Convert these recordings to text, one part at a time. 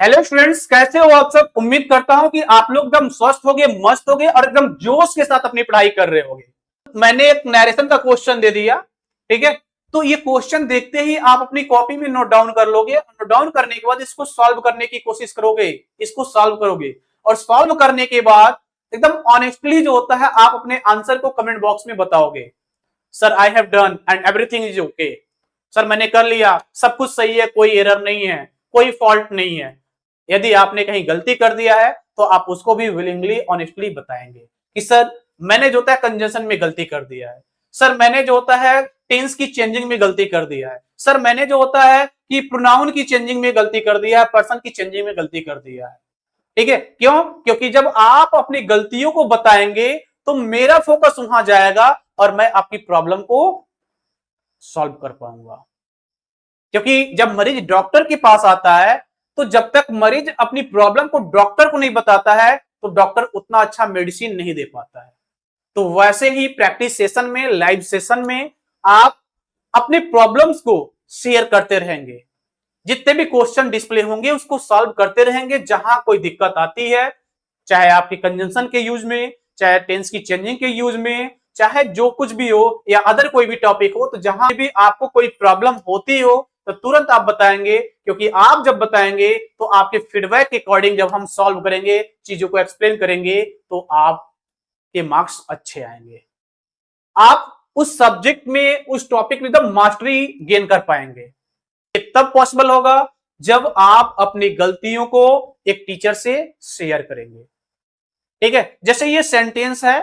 Hello students, कैसे हो आप सब। उम्मीद करता हूं कि आप लोग एकदम स्वस्थ होगे, मस्त होगे और एकदम जोश के साथ अपनी पढ़ाई कर रहे होगे। मैंने एक नरेशन का क्वेश्चन दे दिया, ठीक है। तो ये क्वेश्चन देखते ही आप अपनी कॉपी में नोट डाउन कर लोगे। नोट डाउन करने के बाद इसको सॉल्व करने की कोशिश करोगे, इसको सॉल्व करोगे और सॉल्व करने के बाद एकदम ऑनेस्टली जो होता है आप अपने आंसर को कमेंट बॉक्स में बताओगे। Sir I have done and everything is okay. Sir मैंने कर लिया, सब कुछ सही है, कोई एरर नहीं है, कोई फॉल्ट नहीं है। यदि आपने कहीं गलती कर दिया है तो आप उसको भी विलिंगली ऑनेस्टली बताएंगे कि सर मैंने जो होता है कंजंक्शन में गलती कर दिया है, सर मैंने जो होता है टेंस की चेंजिंग में गलती कर दिया है, सर मैंने जो होता है कि प्रोनाउन की चेंजिंग में गलती कर दिया है, पर्सन की चेंजिंग में गलती कर दिया है। ठीक है, क्यों? क्योंकि जब आप अपनी गलतियों को बताएंगे तो मेरा फोकस वहां जाएगा और मैं आपकी प्रॉब्लम को सॉल्व कर पाऊंगा। क्योंकि जब मरीज डॉक्टर के पास आता है तो जब तक मरीज अपनी प्रॉब्लम को डॉक्टर को नहीं बताता है तो डॉक्टर उतना अच्छा मेडिसिन नहीं दे पाता है। तो वैसे ही प्रैक्टिस सेशन में, लाइव सेशन में आप अपने प्रॉब्लम्स को शेयर करते रहेंगे। जितने भी क्वेश्चन डिस्प्ले होंगे उसको सॉल्व करते रहेंगे। जहां कोई दिक्कत आती है, चाहे आपकी कंजंक्शन के यूज में, चाहे टेंस की चेंजिंग के यूज में, चाहे जो कुछ भी हो या अदर कोई भी टॉपिक हो, तो जहां भी आपको कोई प्रॉब्लम होती हो तो तुरंत आप बताएंगे। क्योंकि आप जब बताएंगे तो आपके फीडबैक के अकॉर्डिंग जब हम सॉल्व करेंगे, चीजों को एक्सप्लेन करेंगे, तो आपके मार्क्स अच्छे आएंगे। आप उस सब्जेक्ट में, उस टॉपिक में एकदम मास्टरी गेन कर पाएंगे। ये तब पॉसिबल होगा जब आप अपनी गलतियों को एक टीचर से शेयर करेंगे। ठीक है, जैसे ये सेंटेंस है,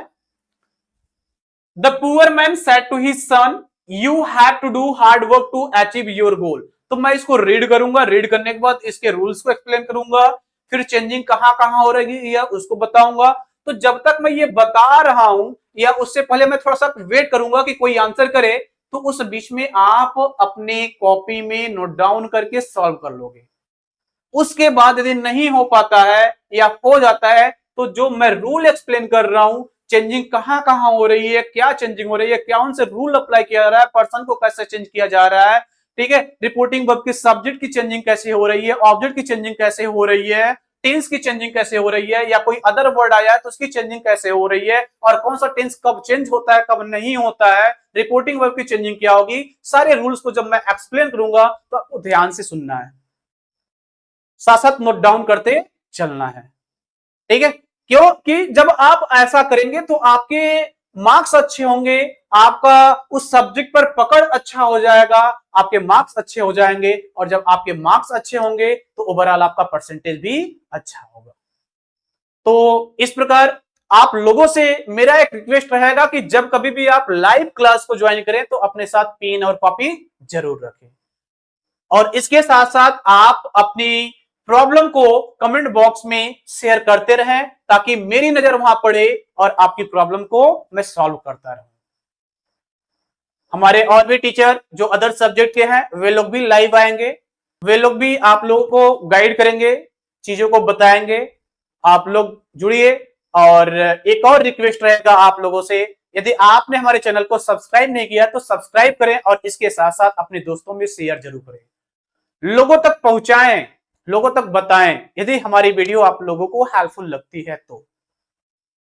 the poor man said to his son you have to do hard work to achieve your goal. तो मैं इसको रीड करूंगा, रीड करने के बाद इसके रूल्स को एक्सप्लेन करूंगा, फिर चेंजिंग कहां कहां हो रही है या उसको बताऊंगा। तो जब तक मैं ये बता रहा हूं या उससे पहले मैं थोड़ा सा वेट करूंगा कि कोई आंसर करे, तो उस बीच में आप अपने कॉपी में नोट डाउन करके सॉल्व कर लोगे। उसके बाद यदि नहीं हो पाता है या हो जाता है तो जो मैं रूल एक्सप्लेन कर रहा हूं, चेंजिंग कहां कहां हो रही है, क्या चेंजिंग हो रही है, क्या उनसे रूल अप्लाई किया जा रहा है, पर्सन को कैसे चेंज किया जा रहा है, ठीक है, रिपोर्टिंग वर्ब की सब्जेक्ट की चेंजिंग कैसे हो रही है, ऑब्जेक्ट की चेंजिंग कैसे हो रही है, टेंस की चेंजिंग कैसे हो रही है, या कोई अदर वर्ड आया है तो उसकी चेंजिंग कैसे हो रही है, और कौन सा टेंस कब चेंज होता है कब नहीं होता है, रिपोर्टिंग वर्ब की चेंजिंग क्या होगी। सारे रूल्स को जब मैं एक्सप्लेन करूंगा तो आपको ध्यान से सुनना है, साथ साथ नोट डाउन करते चलना है। ठीक है, क्योंकि जब आप ऐसा करेंगे तो आपके मार्क्स अच्छे होंगे, आपका उस सब्जेक्ट पर पकड़ अच्छा हो जाएगा, आपके मार्क्स अच्छे हो जाएंगे, और जब आपके मार्क्स अच्छे होंगे तो ओवरऑल आपका परसेंटेज भी अच्छा होगा। तो इस प्रकार आप लोगों से मेरा एक रिक्वेस्ट रहेगा कि जब कभी भी आप लाइव क्लास को ज्वाइन करें तो अपने साथ पेन और कॉपी जरूर रखें, और इसके साथ साथ आप अपनी प्रॉब्लम को कमेंट बॉक्स में शेयर करते रहें ताकि मेरी नजर वहां पड़े और आपकी प्रॉब्लम को मैं सॉल्व करता रहूं। हमारे और भी टीचर जो अदर सब्जेक्ट के हैं वे लोग भी लाइव आएंगे, वे लोग भी आप लोगों को गाइड करेंगे, चीजों को बताएंगे। आप लोग जुड़िए। और एक और रिक्वेस्ट रहेगा आप लोगों से, यदि आपने हमारे चैनल को सब्सक्राइब नहीं किया तो सब्सक्राइब करें और इसके साथ साथ अपने दोस्तों में शेयर जरूर करें, लोगों तक पहुंचाएं, लोगों तक बताएं यदि हमारी वीडियो आप लोगों को हेल्पफुल लगती है तो।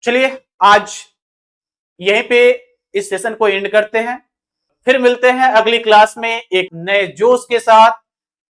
चलिए आज यहीं पे इस सेशन को एंड करते हैं, फिर मिलते हैं अगली क्लास में एक नए जोश के साथ,